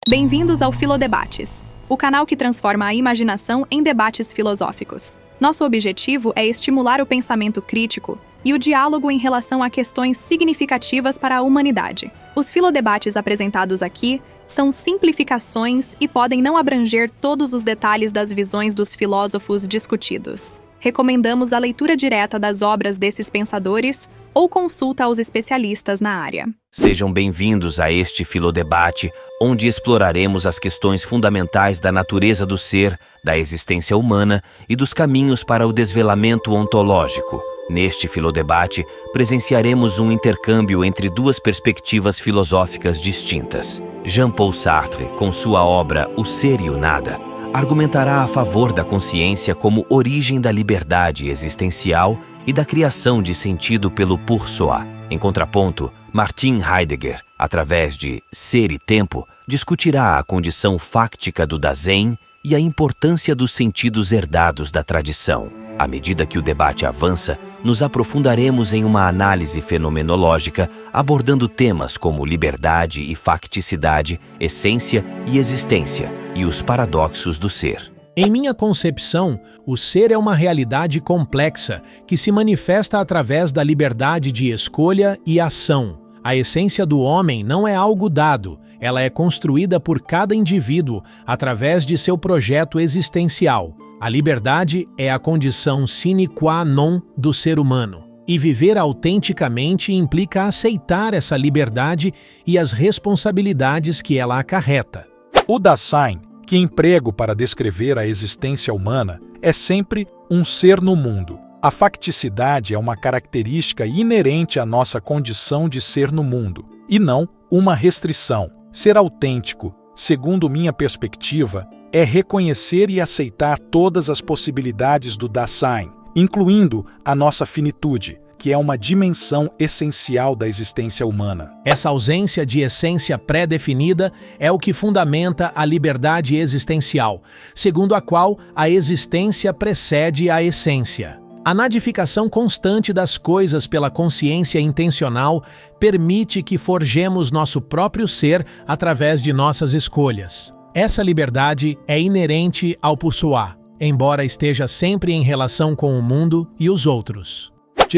Bem-vindos ao Filodebates, o canal que transforma a imaginação em debates filosóficos. Nosso objetivo é estimular o pensamento crítico e o diálogo em relação a questões significativas para a humanidade. Os filodebates apresentados aqui são simplificações e podem não abranger todos os detalhes das visões dos filósofos discutidos. Recomendamos a leitura direta das obras desses pensadores ou consulta aos especialistas na área. Sejam bem-vindos a este Filodebate, onde exploraremos as questões fundamentais da natureza do ser, da existência humana e dos caminhos para o desvelamento ontológico. Neste Filodebate, presenciaremos um intercâmbio entre duas perspectivas filosóficas distintas. Jean-Paul Sartre, com sua obra O Ser e o Nada, argumentará a favor da consciência como origem da liberdade existencial e da criação de sentido pelo Pour Soi. Em contraponto, Martin Heidegger, através de Ser e Tempo, discutirá a condição fáctica do Dasein e a importância dos sentidos herdados da tradição. À medida que o debate avança, nos aprofundaremos em uma análise fenomenológica, abordando temas como liberdade e facticidade, essência e existência, e os paradoxos do ser. Em minha concepção, o ser é uma realidade complexa que se manifesta através da liberdade de escolha e ação. A essência do homem não é algo dado, ela é construída por cada indivíduo através de seu projeto existencial. A liberdade é a condição sine qua non do ser humano. E viver autenticamente implica aceitar essa liberdade e as responsabilidades que ela acarreta. O Dasein, que emprego para descrever a existência humana, é sempre um ser no mundo. A facticidade é uma característica inerente à nossa condição de ser no mundo, e não uma restrição. Ser autêntico, segundo minha perspectiva, é reconhecer e aceitar todas as possibilidades do Dasein, incluindo a nossa finitude, que é uma dimensão essencial da existência humana. Essa ausência de essência pré-definida é o que fundamenta a liberdade existencial, segundo a qual a existência precede a essência. A nadificação constante das coisas pela consciência intencional permite que forjemos nosso próprio ser através de nossas escolhas. Essa liberdade é inerente ao Pour Soi, embora esteja sempre em relação com o mundo e os outros.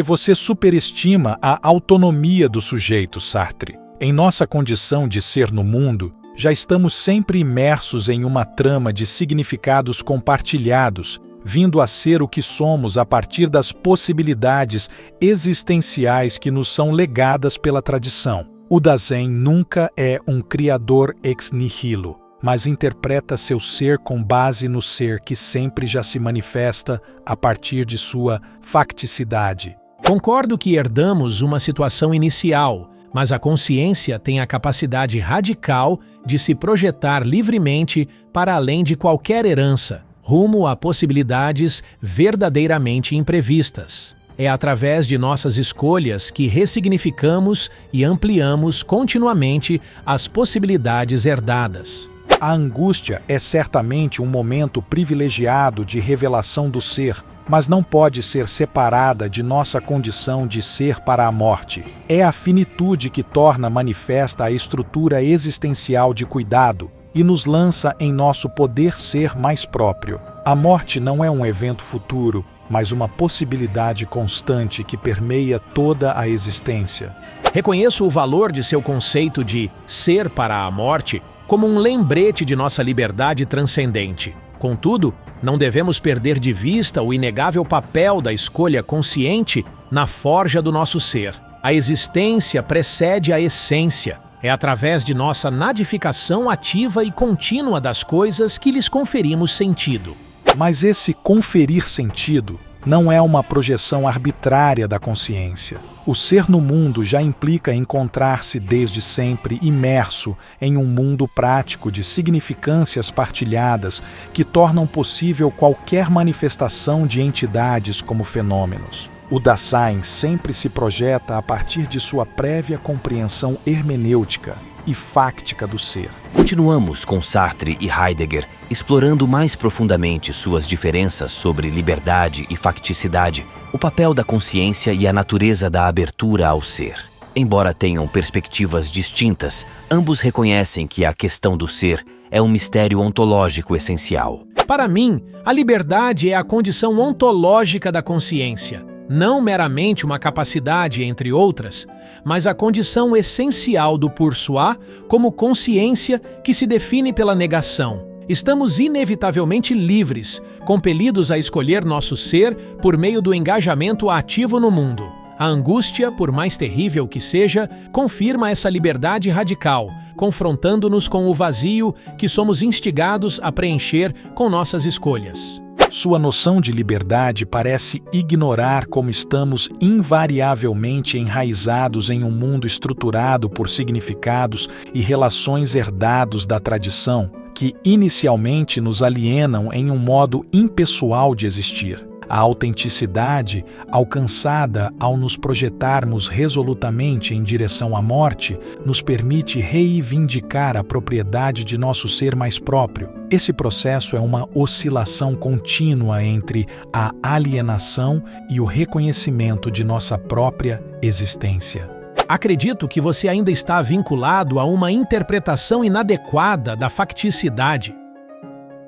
Você superestima a autonomia do sujeito, Sartre. Em nossa condição de ser no mundo, já estamos sempre imersos em uma trama de significados compartilhados, vindo a ser o que somos a partir das possibilidades existenciais que nos são legadas pela tradição. O Dasein nunca é um criador ex nihilo, mas interpreta seu ser com base no ser que sempre já se manifesta a partir de sua facticidade. Concordo que herdamos uma situação inicial, mas a consciência tem a capacidade radical de se projetar livremente para além de qualquer herança, rumo a possibilidades verdadeiramente imprevistas. É através de nossas escolhas que ressignificamos e ampliamos continuamente as possibilidades herdadas. A angústia é certamente um momento privilegiado de revelação do ser, mas não pode ser separada de nossa condição de ser para a morte. É a finitude que torna manifesta a estrutura existencial de cuidado e nos lança em nosso poder ser mais próprio. A morte não é um evento futuro, mas uma possibilidade constante que permeia toda a existência. Reconheço o valor de seu conceito de ser para a morte como um lembrete de nossa liberdade transcendente. Contudo, não devemos perder de vista o inegável papel da escolha consciente na forja do nosso ser. A existência precede a essência. É através de nossa nadificação ativa e contínua das coisas que lhes conferimos sentido. Mas esse conferir sentido não é uma projeção arbitrária da consciência. O ser no mundo já implica encontrar-se desde sempre imerso em um mundo prático de significâncias partilhadas que tornam possível qualquer manifestação de entidades como fenômenos. O Dasein sempre se projeta a partir de sua prévia compreensão hermenêutica e fáctica do ser. Continuamos com Sartre e Heidegger, explorando mais profundamente suas diferenças sobre liberdade e facticidade, o papel da consciência e a natureza da abertura ao ser. Embora tenham perspectivas distintas, ambos reconhecem que a questão do ser é um mistério ontológico essencial. Para mim, a liberdade é a condição ontológica da consciência, não meramente uma capacidade, entre outras, mas a condição essencial do por soi como consciência que se define pela negação. Estamos inevitavelmente livres, compelidos a escolher nosso ser por meio do engajamento ativo no mundo. A angústia, por mais terrível que seja, confirma essa liberdade radical, confrontando-nos com o vazio que somos instigados a preencher com nossas escolhas. Sua noção de liberdade parece ignorar como estamos invariavelmente enraizados em um mundo estruturado por significados e relações herdados da tradição, que inicialmente nos alienam em um modo impessoal de existir. A autenticidade, alcançada ao nos projetarmos resolutamente em direção à morte, nos permite reivindicar a propriedade de nosso ser mais próprio. Esse processo é uma oscilação contínua entre a alienação e o reconhecimento de nossa própria existência. Acredito que você ainda está vinculado a uma interpretação inadequada da facticidade.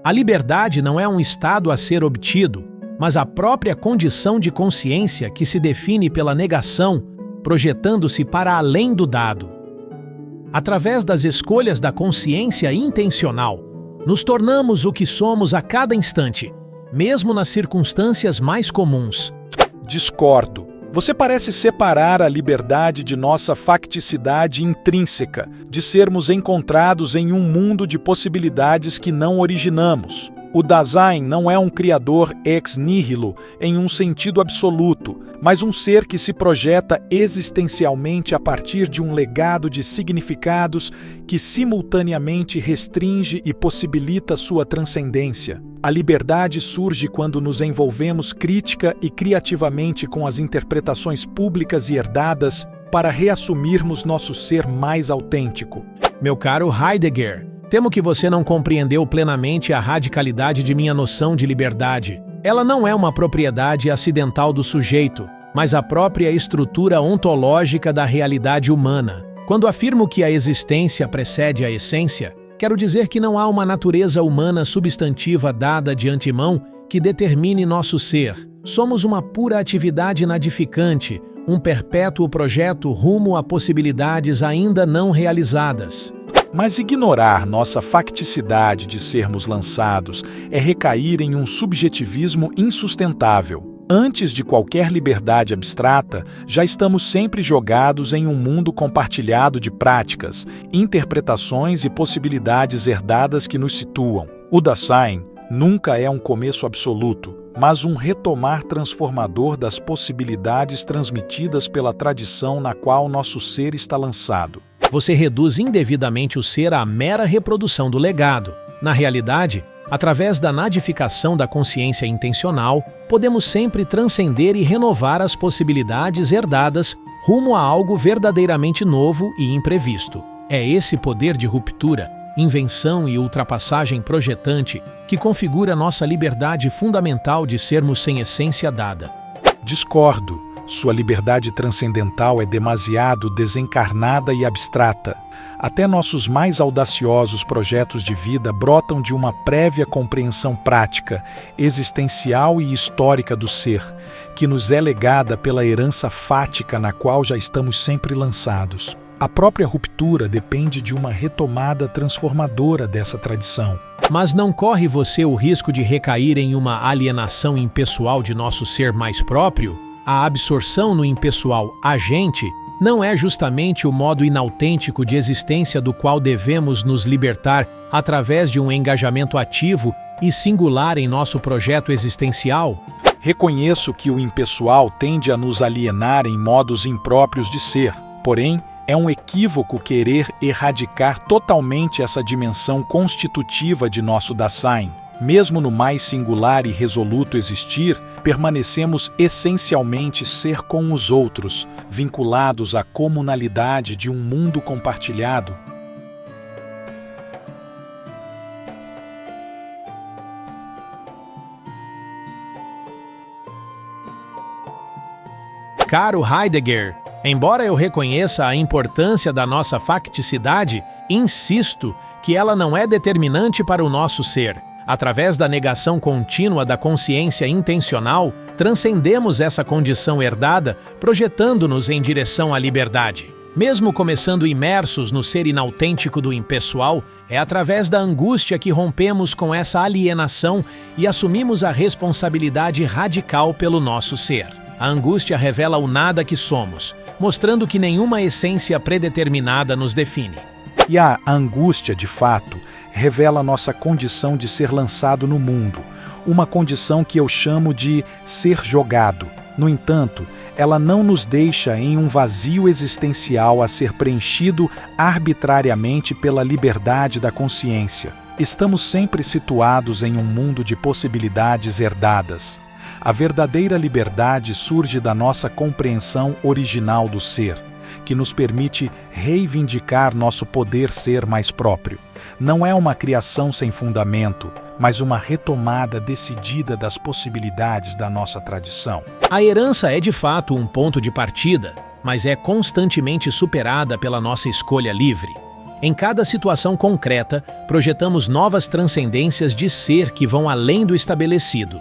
A liberdade não é um estado a ser obtido, mas a própria condição de consciência que se define pela negação, projetando-se para além do dado. Através das escolhas da consciência intencional, nos tornamos o que somos a cada instante, mesmo nas circunstâncias mais comuns. Discordo. Você parece separar a liberdade de nossa facticidade intrínseca, de sermos encontrados em um mundo de possibilidades que não originamos. O Dasein não é um criador ex nihilo em um sentido absoluto, mas um ser que se projeta existencialmente a partir de um legado de significados que simultaneamente restringe e possibilita sua transcendência. A liberdade surge quando nos envolvemos crítica e criativamente com as interpretações públicas e herdadas para reassumirmos nosso ser mais autêntico. Meu caro Heidegger, temo que você não compreendeu plenamente a radicalidade de minha noção de liberdade. Ela não é uma propriedade acidental do sujeito, mas a própria estrutura ontológica da realidade humana. Quando afirmo que a existência precede a essência, quero dizer que não há uma natureza humana substantiva dada de antemão que determine nosso ser. Somos uma pura atividade nadificante, um perpétuo projeto rumo a possibilidades ainda não realizadas. Mas ignorar nossa facticidade de sermos lançados é recair em um subjetivismo insustentável. Antes de qualquer liberdade abstrata, já estamos sempre jogados em um mundo compartilhado de práticas, interpretações e possibilidades herdadas que nos situam. O Dasein nunca é um começo absoluto, mas um retomar transformador das possibilidades transmitidas pela tradição na qual nosso ser está lançado. Você reduz indevidamente o ser à mera reprodução do legado. Na realidade, através da nadificação da consciência intencional, podemos sempre transcender e renovar as possibilidades herdadas rumo a algo verdadeiramente novo e imprevisto. É esse poder de ruptura, invenção e ultrapassagem projetante que configura nossa liberdade fundamental de sermos sem essência dada. Discordo. Sua liberdade transcendental é demasiado desencarnada e abstrata. Até nossos mais audaciosos projetos de vida brotam de uma prévia compreensão prática, existencial e histórica do ser, que nos é legada pela herança fática na qual já estamos sempre lançados. A própria ruptura depende de uma retomada transformadora dessa tradição. Mas não corre você o risco de recair em uma alienação impessoal de nosso ser mais próprio? A absorção no impessoal agente não é justamente o modo inautêntico de existência do qual devemos nos libertar através de um engajamento ativo e singular em nosso projeto existencial? Reconheço que o impessoal tende a nos alienar em modos impróprios de ser, porém, é um equívoco querer erradicar totalmente essa dimensão constitutiva de nosso Dasein. Mesmo no mais singular e resoluto existir, permanecemos essencialmente ser com os outros, vinculados à comunalidade de um mundo compartilhado. Caro Heidegger, Embora eu reconheça a importância da nossa facticidade, insisto que ela não é determinante para o nosso ser. Através da negação contínua da consciência intencional, transcendemos essa condição herdada, projetando-nos em direção à liberdade. Mesmo começando imersos no ser inautêntico do impessoal, é através da angústia que rompemos com essa alienação e assumimos a responsabilidade radical pelo nosso ser. A angústia revela o nada que somos, mostrando que nenhuma essência predeterminada nos define. E a angústia, de fato, revela nossa condição de ser lançado no mundo, uma condição que eu chamo de ser jogado. No entanto, ela não nos deixa em um vazio existencial a ser preenchido arbitrariamente pela liberdade da consciência. Estamos sempre situados em um mundo de possibilidades herdadas. A verdadeira liberdade surge da nossa compreensão original do ser, que nos permite reivindicar nosso poder ser mais próprio. Não é uma criação sem fundamento, mas uma retomada decidida das possibilidades da nossa tradição. A herança é de fato um ponto de partida, mas é constantemente superada pela nossa escolha livre. Em cada situação concreta, projetamos novas transcendências de ser que vão além do estabelecido.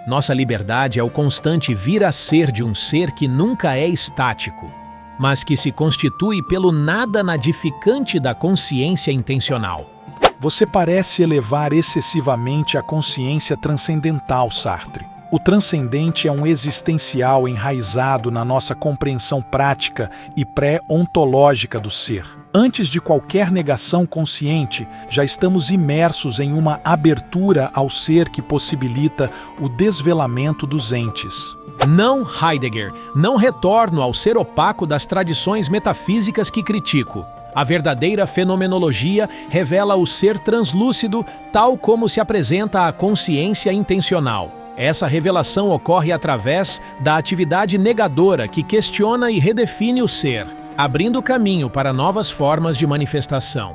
Nossa liberdade é o constante vir a ser de um ser que nunca é estático, mas que se constitui pelo nada nadificante da consciência intencional. Você parece elevar excessivamente a consciência transcendental, Sartre. O transcendente é um existencial enraizado na nossa compreensão prática e pré-ontológica do ser. Antes de qualquer negação consciente, já estamos imersos em uma abertura ao ser que possibilita o desvelamento dos entes. Não, Heidegger, não retorno ao ser opaco das tradições metafísicas que critico. A verdadeira fenomenologia revela o ser translúcido tal como se apresenta a consciência intencional. Essa revelação ocorre através da atividade negadora que questiona e redefine o ser, abrindo caminho para novas formas de manifestação.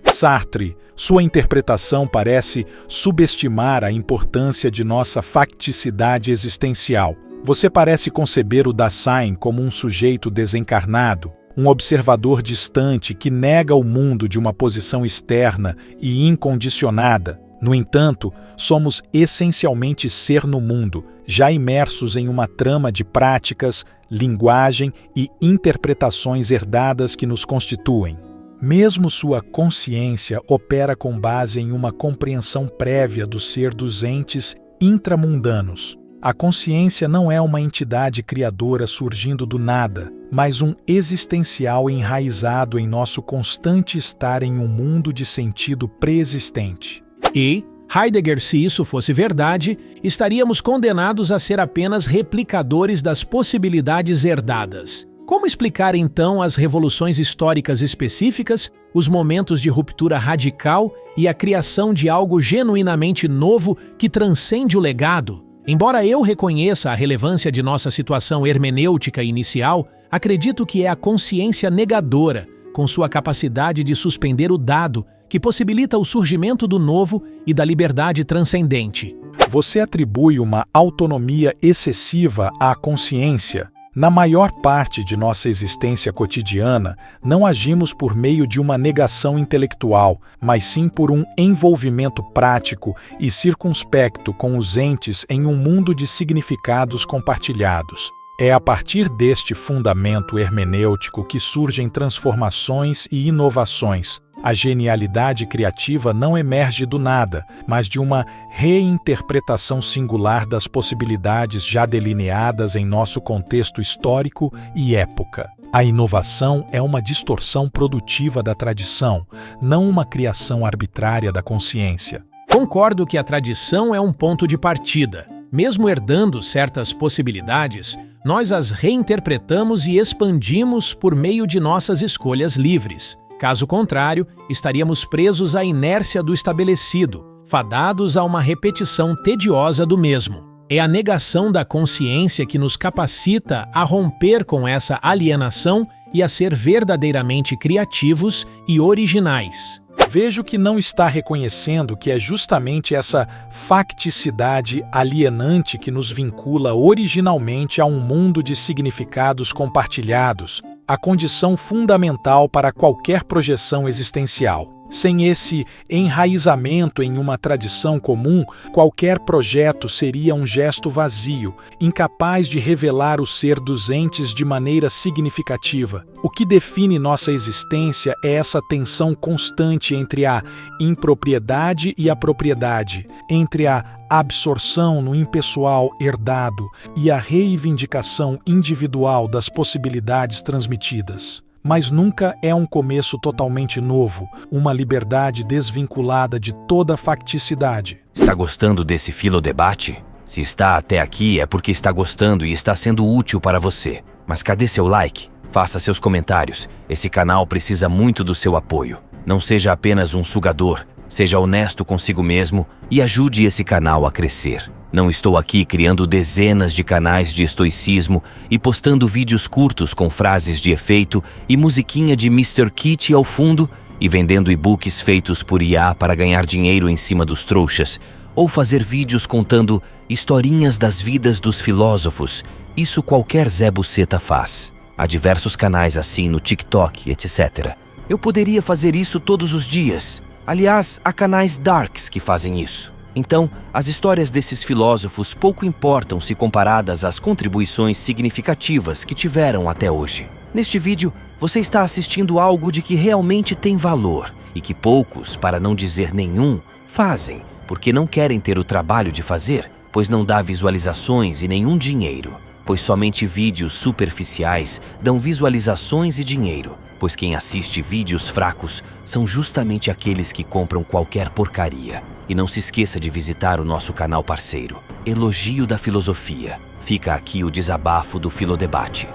Sartre, sua interpretação parece subestimar a importância de nossa facticidade existencial. Você parece conceber o Dasein como um sujeito desencarnado, um observador distante que nega o mundo de uma posição externa e incondicionada. No entanto, somos essencialmente ser no mundo, já imersos em uma trama de práticas, linguagem e interpretações herdadas que nos constituem. Mesmo sua consciência opera com base em uma compreensão prévia do ser dos entes intramundanos. A consciência não é uma entidade criadora surgindo do nada, mas um existencial enraizado em nosso constante estar em um mundo de sentido pré-existente. E, Heidegger, se isso fosse verdade, estaríamos condenados a ser apenas replicadores das possibilidades herdadas. Como explicar então as revoluções históricas específicas, os momentos de ruptura radical e a criação de algo genuinamente novo que transcende o legado? Embora eu reconheça a relevância de nossa situação hermenêutica inicial, acredito que é a consciência negadora, com sua capacidade de suspender o dado, que possibilita o surgimento do novo e da liberdade transcendente. Você atribui uma autonomia excessiva à consciência. Na maior parte de nossa existência cotidiana, não agimos por meio de uma negação intelectual, mas sim por um envolvimento prático e circunspecto com os entes em um mundo de significados compartilhados. É a partir deste fundamento hermenêutico que surgem transformações e inovações. A genialidade criativa não emerge do nada, mas de uma reinterpretação singular das possibilidades já delineadas em nosso contexto histórico e época. A inovação é uma distorção produtiva da tradição, não uma criação arbitrária da consciência. Concordo que a tradição é um ponto de partida. Mesmo herdando certas possibilidades, nós as reinterpretamos e expandimos por meio de nossas escolhas livres. Caso contrário, estaríamos presos à inércia do estabelecido, fadados a uma repetição tediosa do mesmo. É a negação da consciência que nos capacita a romper com essa alienação e a ser verdadeiramente criativos e originais. Vejo que não está reconhecendo que é justamente essa facticidade alienante que nos vincula originalmente a um mundo de significados compartilhados, a condição fundamental para qualquer projeção existencial. Sem esse enraizamento em uma tradição comum, qualquer projeto seria um gesto vazio, incapaz de revelar o ser dos entes de maneira significativa. O que define nossa existência é essa tensão constante entre a impropriedade e a propriedade, entre a absorção no impessoal herdado e a reivindicação individual das possibilidades transmitidas. Mas nunca é um começo totalmente novo, uma liberdade desvinculada de toda facticidade. Está gostando desse filodebate? Se está até aqui é porque está gostando e está sendo útil para você. Mas cadê seu like? Faça seus comentários. Esse canal precisa muito do seu apoio. Não seja apenas um sugador, seja honesto consigo mesmo e ajude esse canal a crescer. Não estou aqui criando dezenas de canais de estoicismo e postando vídeos curtos com frases de efeito e musiquinha de Mr. Kitty ao fundo e vendendo e-books feitos por IA para ganhar dinheiro em cima dos trouxas, ou fazer vídeos contando historinhas das vidas dos filósofos. Isso qualquer Zé Buceta faz. Há diversos canais assim no TikTok, etc. Eu poderia fazer isso todos os dias. Aliás, há canais darks que fazem isso. Então, as histórias desses filósofos pouco importam se comparadas às contribuições significativas que tiveram até hoje. Neste vídeo, você está assistindo algo de que realmente tem valor e que poucos, para não dizer nenhum, fazem, porque não querem ter o trabalho de fazer, pois não dá visualizações e nenhum dinheiro. Pois somente vídeos superficiais dão visualizações e dinheiro, pois quem assiste vídeos fracos são justamente aqueles que compram qualquer porcaria. E não se esqueça de visitar o nosso canal parceiro, Elogio da Filosofia. Fica aqui o desabafo do Filodebate.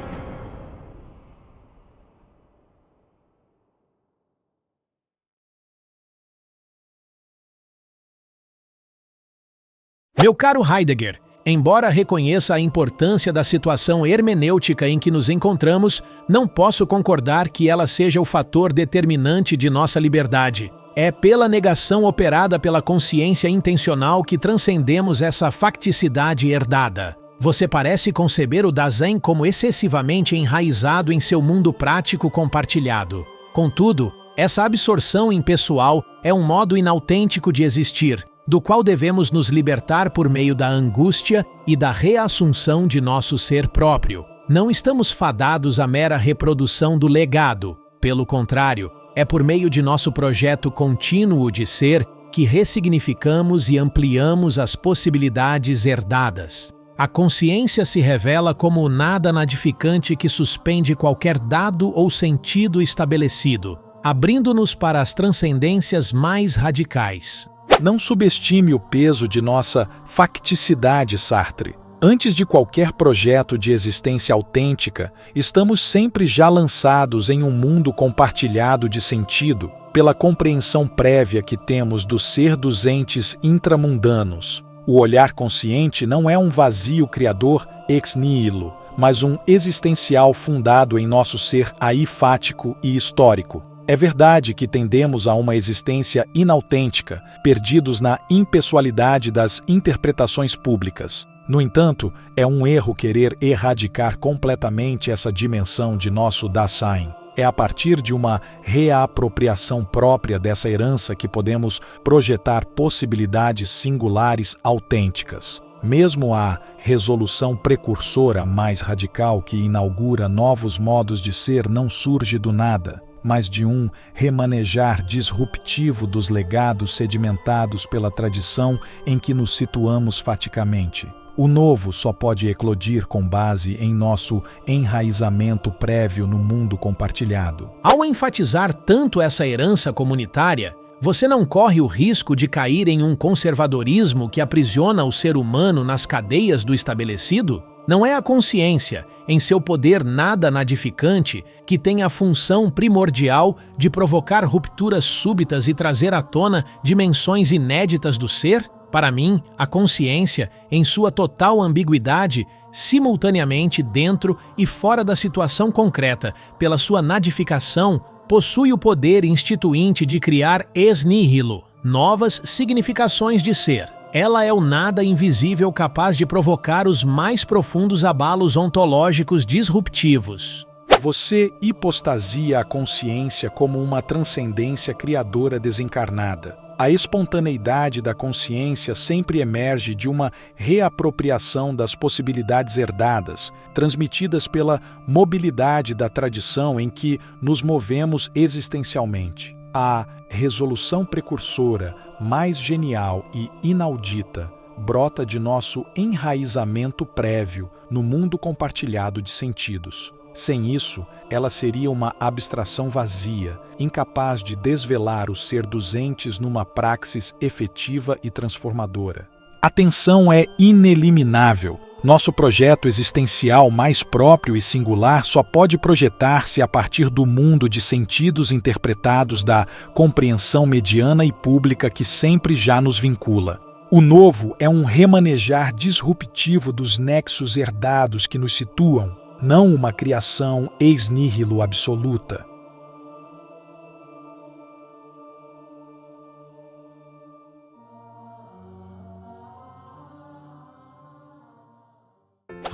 Meu caro Heidegger, embora reconheça a importância da situação hermenêutica em que nos encontramos, não posso concordar que ela seja o fator determinante de nossa liberdade. É pela negação operada pela consciência intencional que transcendemos essa facticidade herdada. Você parece conceber o Dasein como excessivamente enraizado em seu mundo prático compartilhado. Contudo, essa absorção impessoal é um modo inautêntico de existir, do qual devemos nos libertar por meio da angústia e da reassunção de nosso ser próprio. Não estamos fadados à mera reprodução do legado. Pelo contrário, é por meio de nosso projeto contínuo de ser que ressignificamos e ampliamos as possibilidades herdadas. A consciência se revela como o nada nadificante que suspende qualquer dado ou sentido estabelecido, abrindo-nos para as transcendências mais radicais. Não subestime o peso de nossa facticidade, Sartre. Antes de qualquer projeto de existência autêntica, estamos sempre já lançados em um mundo compartilhado de sentido pela compreensão prévia que temos do ser dos entes intramundanos. O olhar consciente não é um vazio criador ex nihilo, mas um existencial fundado em nosso ser aifático e histórico. É verdade que tendemos a uma existência inautêntica, perdidos na impessoalidade das interpretações públicas. No entanto, é um erro querer erradicar completamente essa dimensão de nosso Dasein. É a partir de uma reapropriação própria dessa herança que podemos projetar possibilidades singulares autênticas. Mesmo a resolução precursora mais radical que inaugura novos modos de ser não surge do nada, mas de um remanejar disruptivo dos legados sedimentados pela tradição em que nos situamos faticamente. O novo só pode eclodir com base em nosso enraizamento prévio no mundo compartilhado. Ao enfatizar tanto essa herança comunitária, você não corre o risco de cair em um conservadorismo que aprisiona o ser humano nas cadeias do estabelecido? Não é a consciência, em seu poder nada nadificante, que tem a função primordial de provocar rupturas súbitas e trazer à tona dimensões inéditas do ser? Para mim, a consciência, em sua total ambiguidade, simultaneamente dentro e fora da situação concreta, pela sua nadificação, possui o poder instituinte de criar ex nihilo, novas significações de ser. Ela é o nada invisível capaz de provocar os mais profundos abalos ontológicos disruptivos. Você hipostasia a consciência como uma transcendência criadora desencarnada. A espontaneidade da consciência sempre emerge de uma reapropriação das possibilidades herdadas, transmitidas pela mobilidade da tradição em que nos movemos existencialmente. A resolução precursora, mais genial e inaudita, brota de nosso enraizamento prévio no mundo compartilhado de sentidos. Sem isso, ela seria uma abstração vazia, incapaz de desvelar o ser dos entes numa praxis efetiva e transformadora. A tensão é ineliminável. Nosso projeto existencial mais próprio e singular só pode projetar-se a partir do mundo de sentidos interpretados da compreensão mediana e pública que sempre já nos vincula. O novo é um remanejar disruptivo dos nexos herdados que nos situam, não uma criação ex nihilo absoluta.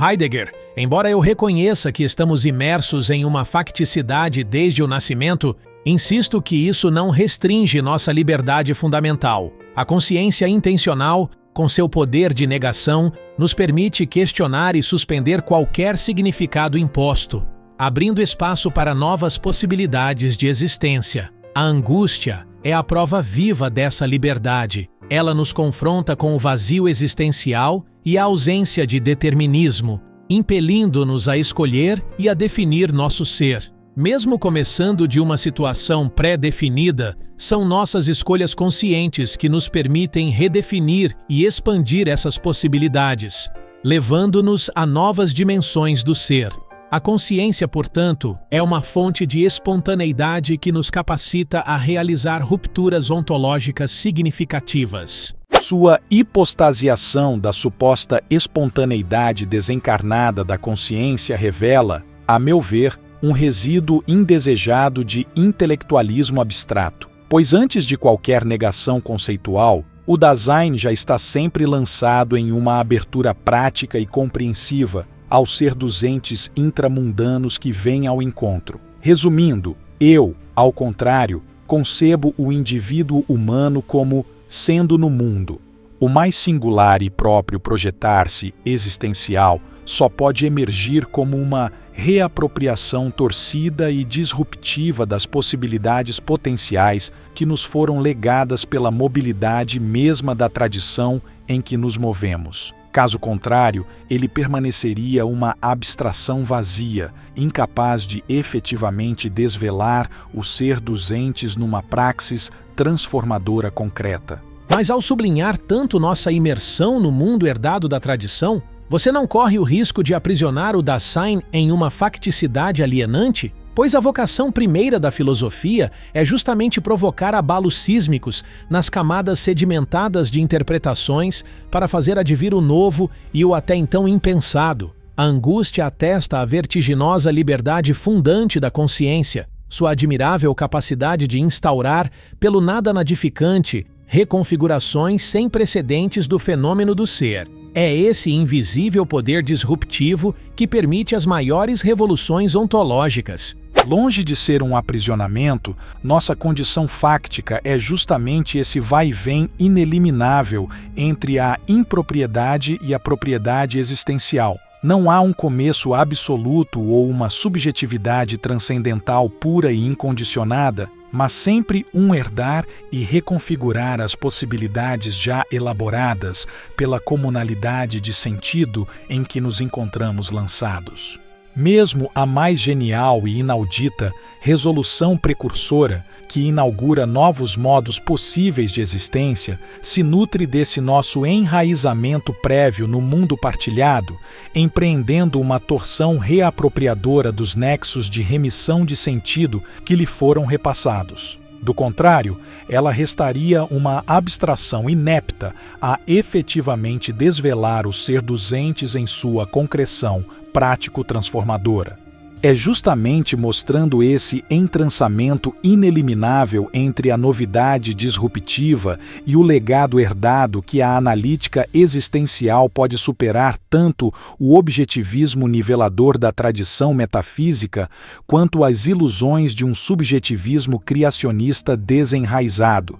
Heidegger, embora eu reconheça que estamos imersos em uma facticidade desde o nascimento, insisto que isso não restringe nossa liberdade fundamental. A consciência intencional, com seu poder de negação, nos permite questionar e suspender qualquer significado imposto, abrindo espaço para novas possibilidades de existência. A angústia é a prova viva dessa liberdade. Ela nos confronta com o vazio existencial e a ausência de determinismo, impelindo-nos a escolher e a definir nosso ser. Mesmo começando de uma situação pré-definida, são nossas escolhas conscientes que nos permitem redefinir e expandir essas possibilidades, levando-nos a novas dimensões do ser. A consciência, portanto, é uma fonte de espontaneidade que nos capacita a realizar rupturas ontológicas significativas. Sua hipostasiação da suposta espontaneidade desencarnada da consciência revela, a meu ver, um resíduo indesejado de intelectualismo abstrato. Pois antes de qualquer negação conceitual, o Dasein já está sempre lançado em uma abertura prática e compreensiva ao ser dos entes intramundanos que vêm ao encontro. Resumindo, eu, ao contrário, concebo o indivíduo humano como sendo no mundo. O mais singular e próprio projetar-se existencial só pode emergir como uma reapropriação torcida e disruptiva das possibilidades potenciais que nos foram legadas pela mobilidade mesma da tradição em que nos movemos. Caso contrário, ele permaneceria uma abstração vazia, incapaz de efetivamente desvelar o ser dos entes numa praxis transformadora concreta. Mas ao sublinhar tanto nossa imersão no mundo herdado da tradição, você não corre o risco de aprisionar o Dasein em uma facticidade alienante? Pois a vocação primeira da filosofia é justamente provocar abalos sísmicos nas camadas sedimentadas de interpretações para fazer advir o novo e o até então impensado. A angústia atesta a vertiginosa liberdade fundante da consciência, sua admirável capacidade de instaurar, pelo nada nadificante, reconfigurações sem precedentes do fenômeno do ser. É esse invisível poder disruptivo que permite as maiores revoluções ontológicas. Longe de ser um aprisionamento, nossa condição fáctica é justamente esse vai-vem ineliminável entre a impropriedade e a propriedade existencial. Não há um começo absoluto ou uma subjetividade transcendental pura e incondicionada, mas sempre um herdar e reconfigurar as possibilidades já elaboradas pela comunalidade de sentido em que nos encontramos lançados. Mesmo a mais genial e inaudita resolução precursora, que inaugura novos modos possíveis de existência, se nutre desse nosso enraizamento prévio no mundo partilhado, empreendendo uma torção reapropriadora dos nexos de remissão de sentido que lhe foram repassados. Do contrário, ela restaria uma abstração inepta a efetivamente desvelar o ser dos entes em sua concreção prático-transformadora. É justamente mostrando esse entrançamento ineliminável entre a novidade disruptiva e o legado herdado que a analítica existencial pode superar tanto o objetivismo nivelador da tradição metafísica quanto as ilusões de um subjetivismo criacionista desenraizado.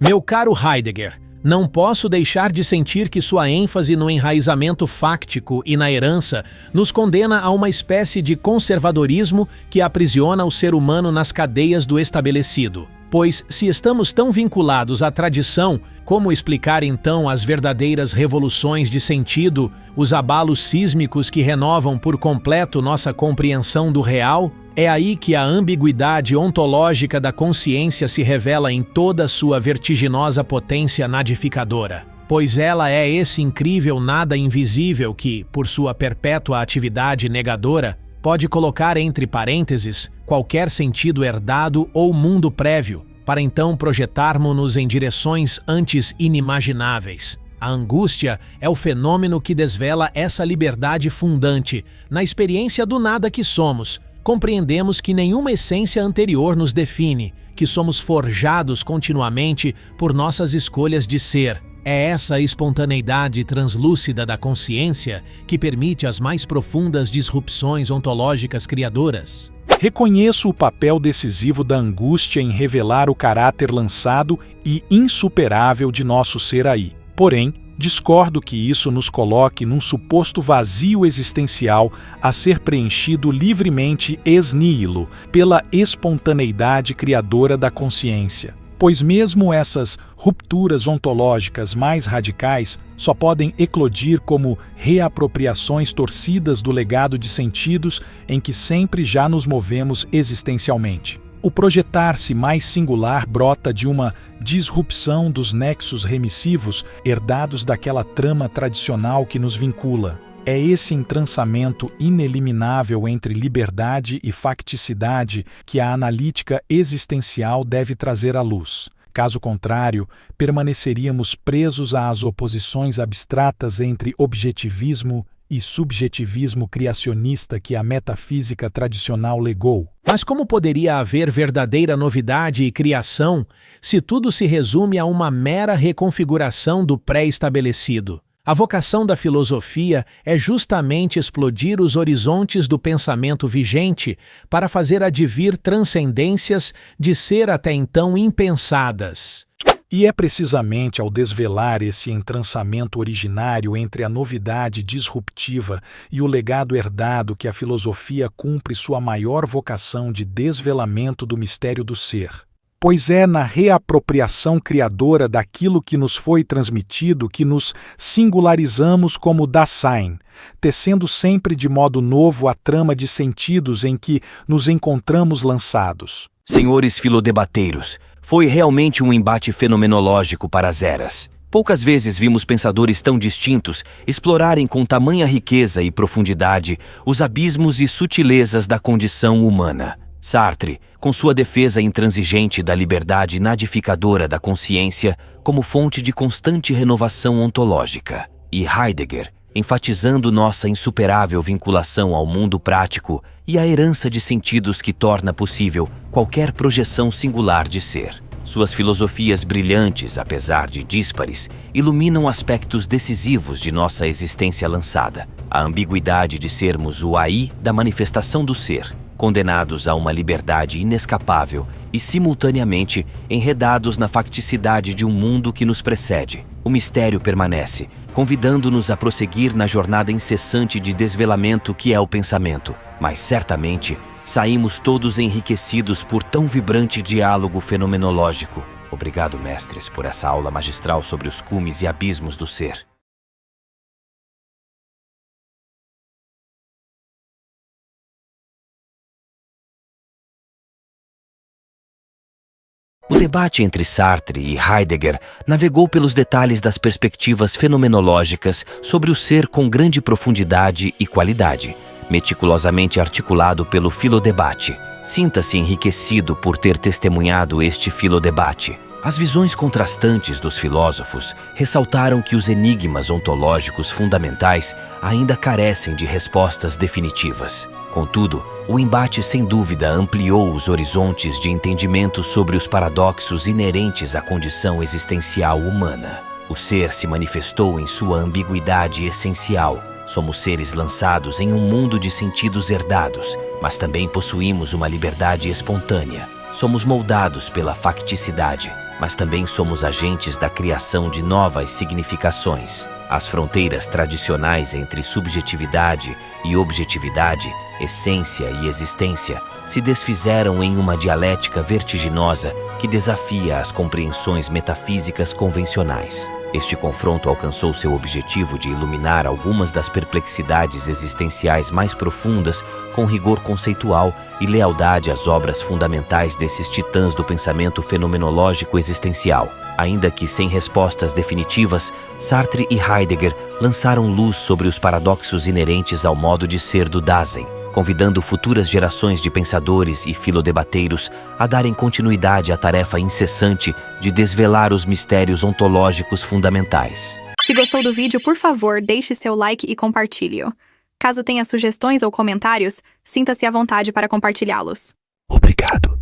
Meu caro Heidegger, não posso deixar de sentir que sua ênfase no enraizamento fáctico e na herança nos condena a uma espécie de conservadorismo que aprisiona o ser humano nas cadeias do estabelecido. Pois, se estamos tão vinculados à tradição, como explicar então as verdadeiras revoluções de sentido, os abalos sísmicos que renovam por completo nossa compreensão do real? É aí que a ambiguidade ontológica da consciência se revela em toda sua vertiginosa potência nadificadora. Pois ela é esse incrível nada invisível que, por sua perpétua atividade negadora, pode colocar entre parênteses qualquer sentido herdado ou mundo prévio, para então projetarmos-nos em direções antes inimagináveis. A angústia é o fenômeno que desvela essa liberdade fundante. Na experiência do nada que somos, compreendemos que nenhuma essência anterior nos define, que somos forjados continuamente por nossas escolhas de ser. É essa espontaneidade translúcida da consciência que permite as mais profundas disrupções ontológicas criadoras. Reconheço o papel decisivo da angústia em revelar o caráter lançado e insuperável de nosso ser aí. Porém, discordo que isso nos coloque num suposto vazio existencial a ser preenchido livremente ex nihilo pela espontaneidade criadora da consciência. Pois mesmo essas rupturas ontológicas mais radicais só podem eclodir como reapropriações torcidas do legado de sentidos em que sempre já nos movemos existencialmente. O projetar-se mais singular brota de uma disrupção dos nexos remissivos herdados daquela trama tradicional que nos vincula. É esse entrançamento ineliminável entre liberdade e facticidade que a analítica existencial deve trazer à luz. Caso contrário, permaneceríamos presos às oposições abstratas entre objetivismo e subjetivismo criacionista que a metafísica tradicional legou. Mas como poderia haver verdadeira novidade e criação se tudo se resume a uma mera reconfiguração do pré-estabelecido? A vocação da filosofia é justamente explodir os horizontes do pensamento vigente para fazer advir transcendências de ser até então impensadas. E é precisamente ao desvelar esse entrançamento originário entre a novidade disruptiva e o legado herdado que a filosofia cumpre sua maior vocação de desvelamento do mistério do ser. Pois é na reapropriação criadora daquilo que nos foi transmitido que nos singularizamos como Dasein, tecendo sempre de modo novo a trama de sentidos em que nos encontramos lançados. Senhores filodebateiros, foi realmente um embate fenomenológico para as eras. Poucas vezes vimos pensadores tão distintos explorarem com tamanha riqueza e profundidade os abismos e sutilezas da condição humana. Sartre, com sua defesa intransigente da liberdade nadificadora da consciência como fonte de constante renovação ontológica, e Heidegger, enfatizando nossa insuperável vinculação ao mundo prático e a herança de sentidos que torna possível qualquer projeção singular de ser. Suas filosofias brilhantes, apesar de díspares, iluminam aspectos decisivos de nossa existência lançada, a ambiguidade de sermos o aí da manifestação do ser, condenados a uma liberdade inescapável e, simultaneamente, enredados na facticidade de um mundo que nos precede. O mistério permanece, convidando-nos a prosseguir na jornada incessante de desvelamento que é o pensamento. Mas, certamente, saímos todos enriquecidos por tão vibrante diálogo fenomenológico. Obrigado, mestres, por essa aula magistral sobre os cumes e abismos do ser. O debate entre Sartre e Heidegger navegou pelos detalhes das perspectivas fenomenológicas sobre o ser com grande profundidade e qualidade, meticulosamente articulado pelo filodebate. Sinta-se enriquecido por ter testemunhado este filodebate. As visões contrastantes dos filósofos ressaltaram que os enigmas ontológicos fundamentais ainda carecem de respostas definitivas. Contudo, o embate sem dúvida ampliou os horizontes de entendimento sobre os paradoxos inerentes à condição existencial humana. O ser se manifestou em sua ambiguidade essencial. Somos seres lançados em um mundo de sentidos herdados, mas também possuímos uma liberdade espontânea. Somos moldados pela facticidade, mas também somos agentes da criação de novas significações. As fronteiras tradicionais entre subjetividade e objetividade, essência e existência, se desfizeram em uma dialética vertiginosa que desafia as compreensões metafísicas convencionais. Este confronto alcançou seu objetivo de iluminar algumas das perplexidades existenciais mais profundas com rigor conceitual e lealdade às obras fundamentais desses titãs do pensamento fenomenológico existencial. Ainda que sem respostas definitivas, Sartre e Heidegger lançaram luz sobre os paradoxos inerentes ao modo de ser do Dasein, convidando futuras gerações de pensadores e filodebateiros a darem continuidade à tarefa incessante de desvelar os mistérios ontológicos fundamentais. Se gostou do vídeo, por favor, deixe seu like e compartilhe-o. Caso tenha sugestões ou comentários, sinta-se à vontade para compartilhá-los. Obrigado.